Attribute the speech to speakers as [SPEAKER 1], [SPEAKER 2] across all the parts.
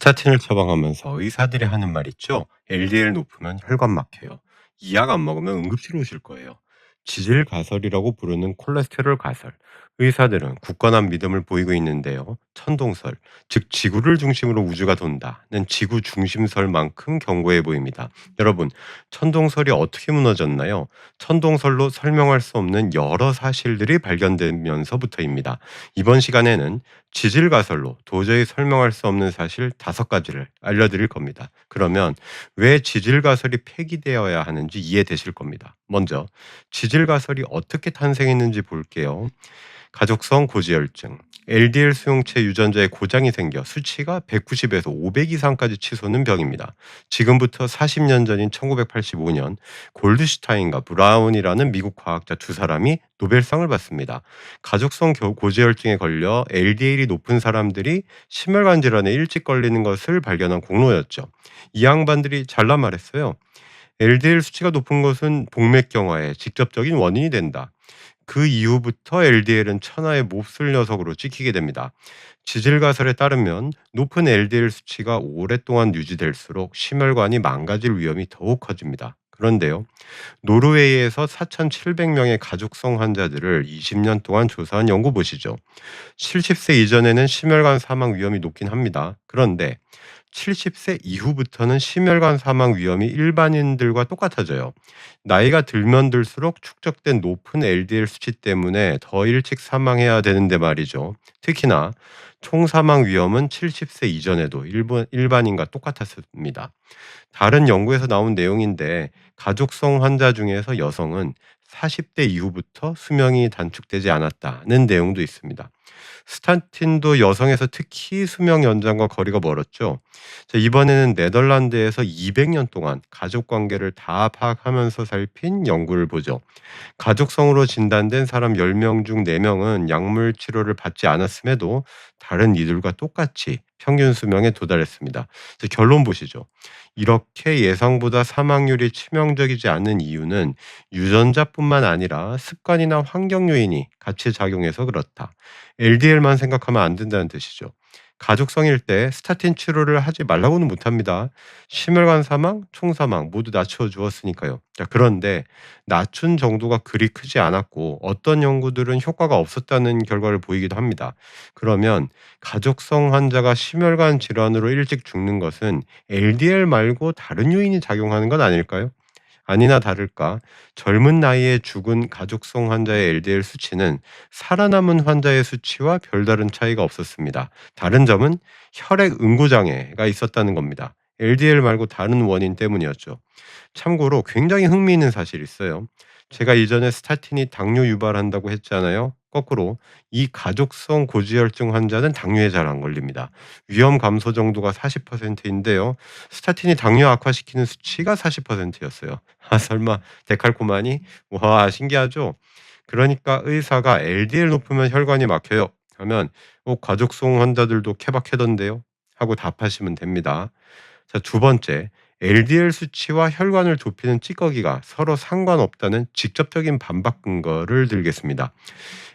[SPEAKER 1] 스타틴을 처방하면서 의사들이 하는 말 있죠? LDL 높으면 혈관 막혀요. 이 약 안 먹으면 응급실로 오실 거예요. 지질 가설이라고 부르는 콜레스테롤 가설. 의사들은 굳건한 믿음을 보이고 있는데요. 천동설, 즉 지구를 중심으로 우주가 돈다는 지구 중심설만큼 견고해 보입니다. 여러분, 천동설이 어떻게 무너졌나요? 천동설로 설명할 수 없는 여러 사실들이 발견되면서부터입니다. 이번 시간에는 지질 가설로 도저히 설명할 수 없는 사실 5가지를 알려드릴 겁니다. 그러면 왜 지질 가설이 폐기되어야 하는지 이해되실 겁니다. 먼저 지질 가설이 어떻게 탄생했는지 볼게요. 가족성 고지혈증, LDL 수용체 유전자에 고장이 생겨 수치가 190에서 500 이상까지 치솟는 병입니다. 지금부터 40년 전인 1985년 골드슈타인과 브라운이라는 미국 과학자 두 사람이 노벨상을 받습니다. 가족성 고지혈증에 걸려 LDL이 높은 사람들이 심혈관 질환에 일찍 걸리는 것을 발견한 공로였죠. 이 양반들이 잘난 말했어요. LDL 수치가 높은 것은 복맥경화의 직접적인 원인이 된다. 그 이후부터 LDL은 천하의 몹쓸 녀석으로 찍히게 됩니다. 지질가설에 따르면 높은 LDL 수치가 오랫동안 유지될수록 심혈관이 망가질 위험이 더욱 커집니다. 그런데요, 노르웨이에서 4,700명의 가족성 환자들을 20년 동안 조사한 연구 보시죠. 70세 이전에는 심혈관 사망 위험이 높긴 합니다. 그런데 70세 이후부터는 심혈관 사망 위험이 일반인들과 똑같아져요. 나이가 들면 들수록 축적된 높은 LDL 수치 때문에 더 일찍 사망해야 되는데 말이죠. 특히나 총 사망 위험은 70세 이전에도 일반인과 똑같았습니다. 다른 연구에서 나온 내용인데 가족성 환자 중에서 여성은 40대 이후부터 수명이 단축되지 않았다는 내용도 있습니다. 스타틴도 여성에서 특히 수명 연장과 거리가 멀었죠. 자, 이번에는 네덜란드에서 200년 동안 가족 관계를 다 파악하면서 살핀 연구를 보죠. 가족성으로 진단된 사람 10명 중 4명은 약물 치료를 받지 않았음에도 다른 이들과 똑같이 평균 수명에 도달했습니다. 자, 결론 보시죠. 이렇게 예상보다 사망률이 치명적이지 않은 이유는 유전자뿐만 아니라 습관이나 환경 요인이 같이 작용해서 그렇다. LDL만 생각하면 안 된다는 뜻이죠. 가족성일 때 스타틴 치료를 하지 말라고는 못합니다. 심혈관 사망, 총사망 모두 낮춰 주었으니까요. 자, 그런데 낮춘 정도가 그리 크지 않았고 어떤 연구들은 효과가 없었다는 결과를 보이기도 합니다. 그러면 가족성 환자가 심혈관 질환으로 일찍 죽는 것은 LDL 말고 다른 요인이 작용하는 건 아닐까요? 아니나 다를까 젊은 나이에 죽은 가족성 환자의 LDL 수치는 살아남은 환자의 수치와 별다른 차이가 없었습니다. 다른 점은 혈액 응고 장애가 있었다는 겁니다. LDL 말고 다른 원인 때문이었죠. 참고로 굉장히 흥미있는 사실이 있어요. 제가 이전에 스타틴이 당뇨 유발한다고 했잖아요. 거꾸로 이 가족성 고지혈증 환자는 당뇨에 잘 안 걸립니다. 위험 감소 정도가 40%인데요. 스타틴이 당뇨 악화시키는 수치가 40%였어요. 아, 설마 데칼코마니? 와, 신기하죠? 그러니까 의사가 LDL 높으면 혈관이 막혀요 하면 가족성 환자들도 케바케던데요? 하고 답하시면 됩니다. 자, 두 번째, LDL 수치와 혈관을 좁히는 찌꺼기가 서로 상관없다는 직접적인 반박 근거를 들겠습니다.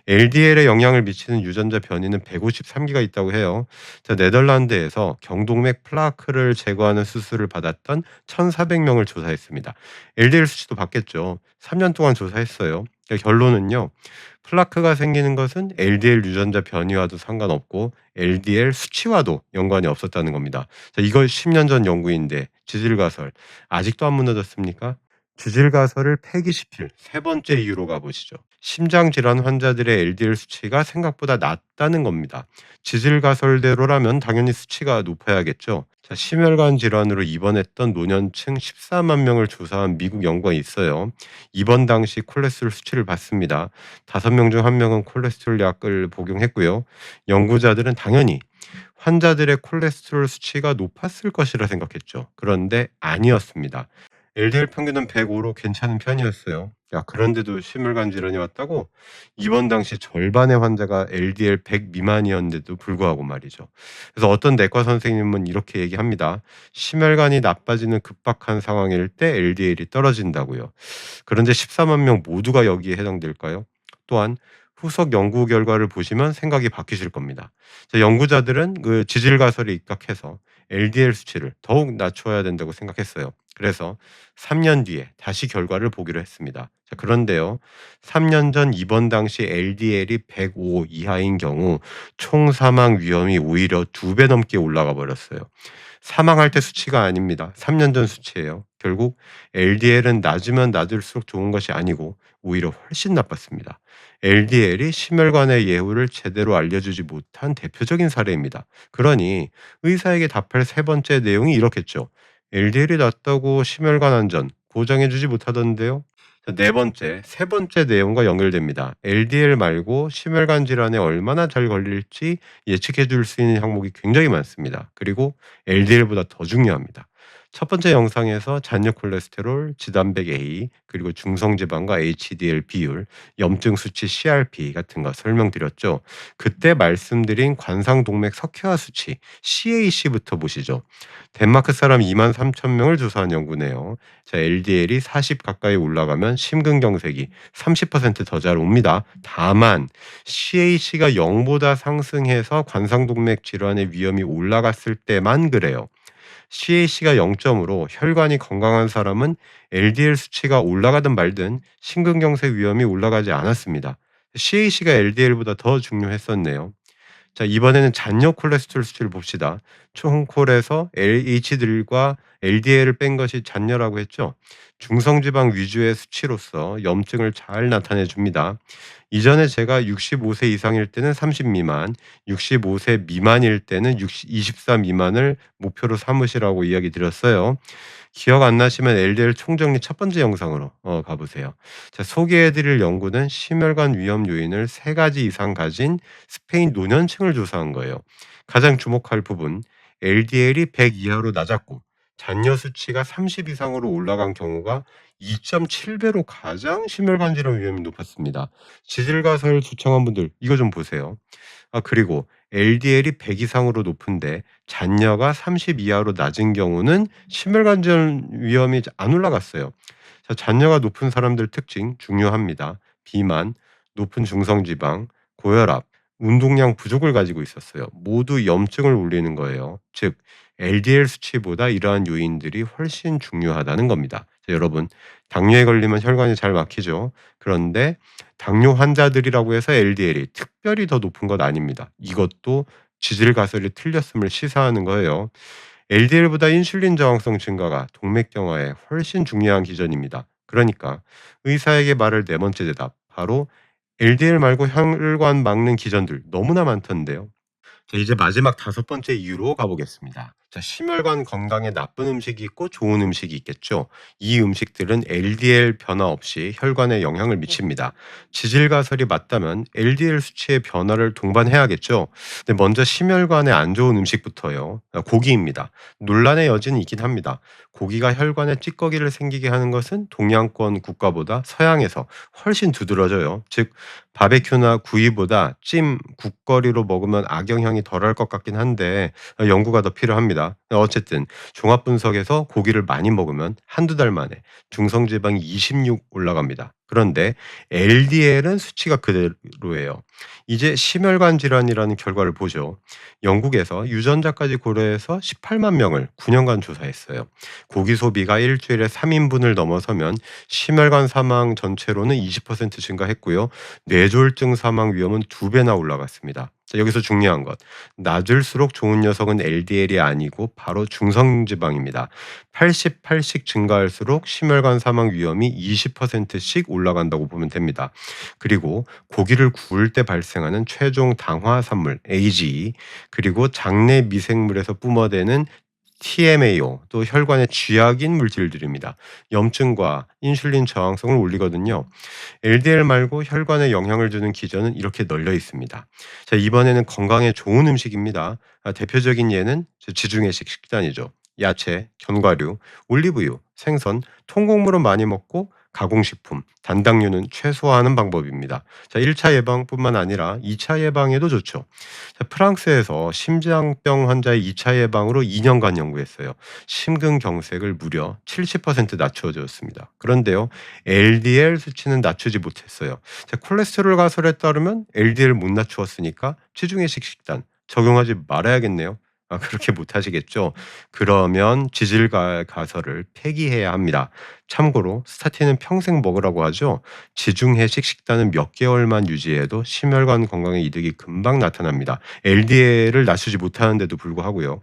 [SPEAKER 1] LDL에 영향을 미치는 유전자 변이는 153개가 있다고 해요. 자, 네덜란드에서 경동맥 플라크를 제거하는 수술을 받았던 1,400명을 조사했습니다. LDL 수치도 봤겠죠. 3년 동안 조사했어요. 그러니까 결론은요. 플라크가 생기는 것은 LDL 유전자 변이와도 상관없고 LDL 수치와도 연관이 없었다는 겁니다. 자, 이거 10년 전 연구인데 지질가설 아직도 안 무너졌습니까? 지질가설을 폐기시킬 세 번째 이유로 가보시죠. 심장 질환 환자들의 LDL 수치가 생각보다 낮다는 겁니다. 지질가설대로라면 당연히 수치가 높아야겠죠. 자, 심혈관 질환으로 입원했던 노년층 14만 명을 조사한 미국 연구가 있어요. 입원 당시 콜레스테롤 수치를 봤습니다. 5명 중 1명은 콜레스테롤 약을 복용했고요. 연구자들은 당연히 환자들의 콜레스테롤 수치가 높았을 것이라 생각했죠. 그런데 아니었습니다. LDL 평균은 105로 괜찮은 편이었어요. 야, 그런데도 심혈관 질환이 왔다고? 입원 당시 절반의 환자가 LDL 100 미만이었는데도 불구하고 말이죠. 그래서 어떤 내과 선생님은 이렇게 얘기합니다. 심혈관이 나빠지는 급박한 상황일 때 LDL이 떨어진다고요. 그런데 14만 명 모두가 여기에 해당될까요? 또한 후속 연구 결과를 보시면 생각이 바뀌실 겁니다. 자, 연구자들은 그 지질 가설에 입각해서 LDL 수치를 더욱 낮춰야 된다고 생각했어요. 그래서 3년 뒤에 다시 결과를 보기로 했습니다. 자, 그런데요. 3년 전 입원 당시 LDL이 105 이하인 경우 총 사망 위험이 오히려 2배 넘게 올라가 버렸어요. 사망할 때 수치가 아닙니다. 3년 전 수치예요. 결국 LDL은 낮으면 낮을수록 좋은 것이 아니고 오히려 훨씬 나빴습니다. LDL이 심혈관의 예후를 제대로 알려주지 못한 대표적인 사례입니다. 그러니 의사에게 답할 세 번째 내용이 이렇겠죠. LDL이 낮다고 심혈관 안전 보장해주지 못하던데요. 자, 네 번째, 세 번째 내용과 연결됩니다. LDL 말고 심혈관 질환에 얼마나 잘 걸릴지 예측해 줄 수 있는 항목이 굉장히 많습니다. 그리고 LDL보다 더 중요합니다. 첫 번째 영상에서 잔여 콜레스테롤, 지단백 A, 그리고 중성지방과 HDL 비율, 염증 수치 CRP 같은 거 설명드렸죠. 그때 말씀드린 관상동맥 석회화 수치 CAC부터 보시죠. 덴마크 사람 2만 3천 명을 조사한 연구네요. 자, LDL이 40 가까이 올라가면 심근경색이 30%더 잘 옵니다. 다만 CAC가 0보다 상승해서 관상동맥 질환의 위험이 올라갔을 때만 그래요. CAC가 0점으로 혈관이 건강한 사람은 LDL 수치가 올라가든 말든 심근경색 위험이 올라가지 않았습니다. CAC가 LDL보다 더 중요했었네요. 자, 이번에는 잔여 콜레스테롤 수치를 봅시다. 총콜에서 LH들과 LDL을 뺀 것이 잔여라고 했죠. 중성지방 위주의 수치로서 염증을 잘 나타내 줍니다. 이전에 제가 65세 이상일 때는 30 미만, 65세 미만일 때는 24 미만을 목표로 삼으시라고 이야기 드렸어요. 기억 안 나시면 LDL 총정리 첫 번째 영상으로 가보세요. 자, 소개해드릴 연구는 심혈관 위험 요인을 3가지 이상 가진 스페인 노년층을 조사한 거예요. 가장 주목할 부분, LDL이 100 이하로 낮았고 잔여 수치가 30 이상으로 올라간 경우가 2.7배로 가장 심혈관 질환 위험이 높았습니다. 지질가설 두청한 분들 이거 좀 보세요. 그리고 LDL이 100 이상으로 높은데 잔여가 30 이하로 낮은 경우는 심혈관 질환 위험이 안 올라갔어요. 자, 잔여가 높은 사람들 특징 중요합니다. 비만, 높은 중성지방, 고혈압, 운동량 부족을 가지고 있었어요. 모두 염증을 올리는 거예요. 즉 LDL 수치보다 이러한 요인들이 훨씬 중요하다는 겁니다. 자, 여러분 당뇨에 걸리면 혈관이 잘 막히죠. 그런데 당뇨 환자들이라고 해서 LDL이 특별히 더 높은 것 아닙니다. 이것도 지질 가설이 틀렸음을 시사하는 거예요. LDL보다 인슐린 저항성 증가가 동맥경화에 훨씬 중요한 기전입니다. 그러니까 의사에게 말할 네 번째 대답, 바로 LDL 말고 혈관 막는 기전들 너무나 많던데요. 자, 이제 마지막 다섯 번째 이유로 가보겠습니다. 자, 심혈관 건강에 나쁜 음식이 있고 좋은 음식이 있겠죠. 이 음식들은 LDL 변화 없이 혈관에 영향을 미칩니다. 지질가설이 맞다면 LDL 수치의 변화를 동반해야겠죠. 근데 먼저 심혈관에 안 좋은 음식부터요. 고기입니다. 논란의 여지는 있긴 합니다. 고기가 혈관에 찌꺼기를 생기게 하는 것은 동양권 국가보다 서양에서 훨씬 두드러져요. 즉 바베큐나 구이보다 찜, 국거리로 먹으면 악영향이 덜할 것 같긴 한데 연구가 더 필요합니다. 어쨌든 종합 분석에서 고기를 많이 먹으면 한두 달 만에 중성지방이 26 올라갑니다. 그런데 LDL은 수치가 그대로예요. 이제 심혈관 질환이라는 결과를 보죠. 영국에서 유전자까지 고려해서 18만 명을 9년간 조사했어요. 고기 소비가 일주일에 3인분을 넘어서면 심혈관 사망 전체로는 20% 증가했고요. 뇌졸중 사망 위험은 2배나 올라갔습니다. 자, 여기서 중요한 것. 낮을수록 좋은 녀석은 LDL이 아니고 바로 중성지방입니다. 88씩 증가할수록 심혈관 사망 위험이 20%씩 올라간다고 보면 됩니다. 그리고 고기를 구울 때 발생하는 최종 당화산물 AGE, 그리고 장내 미생물에서 뿜어대는 TMAO, 또 혈관의 쥐약인 물질들입니다. 염증과 인슐린 저항성을 올리거든요. LDL 말고 혈관에 영향을 주는 기전은 이렇게 널려 있습니다. 자, 이번에는 건강에 좋은 음식입니다. 대표적인 예는 지중해식 식단이죠. 야채, 견과류, 올리브유, 생선, 통곡물은 많이 먹고 가공식품, 단당류는 최소화하는 방법입니다. 자, 1차 예방뿐만 아니라 2차 예방에도 좋죠. 자, 프랑스에서 심장병 환자의 2차 예방으로 2년간 연구했어요. 심근경색을 무려 70% 낮춰줬습니다. 그런데요, LDL 수치는 낮추지 못했어요. 자, 콜레스테롤 가설에 따르면 LDL 못 낮추었으니까 체중의식 식단 적용하지 말아야겠네요. 아, 그렇게 못하시겠죠? 그러면 가설을 폐기해야 합니다. 참고로 스타틴은 평생 먹으라고 하죠. 지중해식 식단은 몇 개월만 유지해도 심혈관 건강에 이득이 금방 나타납니다. LDL을 낮추지 못하는데도 불구하고요.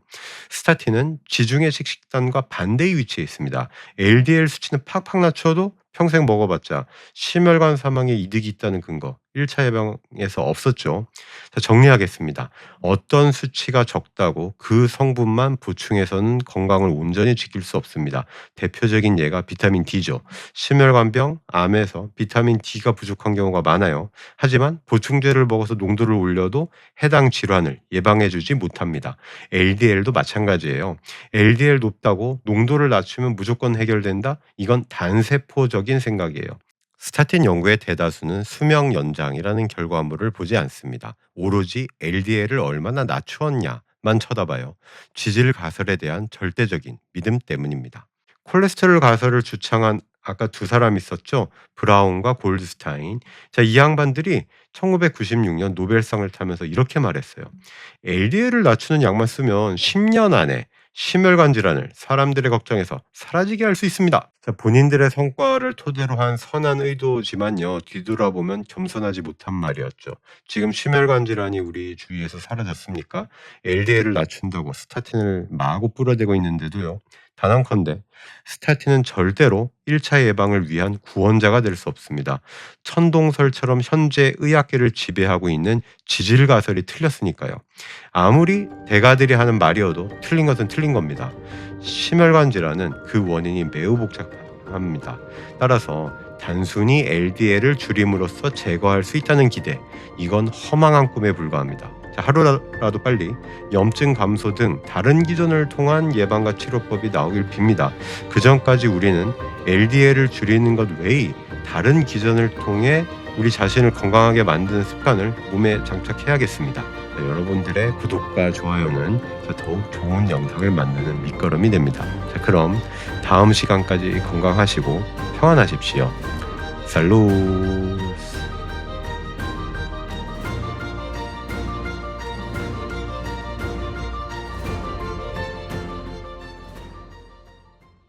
[SPEAKER 1] 스타틴은 지중해식 식단과 반대의 위치에 있습니다. LDL 수치는 팍팍 낮춰도 평생 먹어봤자 심혈관 사망에 이득이 있다는 근거 1차 예방에서 없었죠. 자, 정리하겠습니다. 어떤 수치가 적다고 그 성분만 보충해서는 건강을 온전히 지킬 수 없습니다. 대표적인 예가 비타민 D죠. 심혈관병, 암에서 비타민 D가 부족한 경우가 많아요. 하지만 보충제를 먹어서 농도를 올려도 해당 질환을 예방해주지 못합니다. LDL도 마찬가지예요. LDL 높다고 농도를 낮추면 무조건 해결된다? 이건 단세포적인 생각이에요. 스타틴 연구의 대다수는 수명 연장이라는 결과물을 보지 않습니다. 오로지 LDL을 얼마나 낮추었냐만 쳐다봐요. 지질 가설에 대한 절대적인 믿음 때문입니다. 콜레스테롤 가설을 주창한 아까 두 사람 있었죠? 브라운과 골드스타인. 자, 이 양반들이 1996년 노벨상을 타면서 이렇게 말했어요. LDL을 낮추는 약만 쓰면 10년 안에 심혈관 질환을 사람들의 걱정에서 사라지게 할 수 있습니다. 자, 본인들의 성과를 토대로 한 선한 의도지만요, 뒤돌아보면 겸손하지 못한 말이었죠. 지금 심혈관 질환이 우리 주위에서 사라졌습니까? LDL을 낮춘다고 스타틴을 마구 뿌려대고 있는데도요. 단언컨대 스타틴은 절대로 1차 예방을 위한 구원자가 될 수 없습니다. 천동설처럼 현재 의학계를 지배하고 있는 지질 가설이 틀렸으니까요. 아무리 대가들이 하는 말이어도 틀린 것은 틀린 겁니다. 심혈관 질환은 그 원인이 매우 복잡합니다. 따라서 단순히 LDL을 줄임으로써 제거할 수 있다는 기대, 이건 허망한 꿈에 불과합니다. 자, 하루라도 빨리 염증 감소 등 다른 기전을 통한 예방과 치료법이 나오길 빕니다. 그 전까지 우리는 LDL을 줄이는 것 외의 다른 기전을 통해 우리 자신을 건강하게 만드는 습관을 몸에 장착해야겠습니다. 자, 여러분들의 구독과 좋아요는 더욱 좋은 영상을 만드는 밑거름이 됩니다. 자, 그럼 다음 시간까지 건강하시고 평안하십시오. 살로.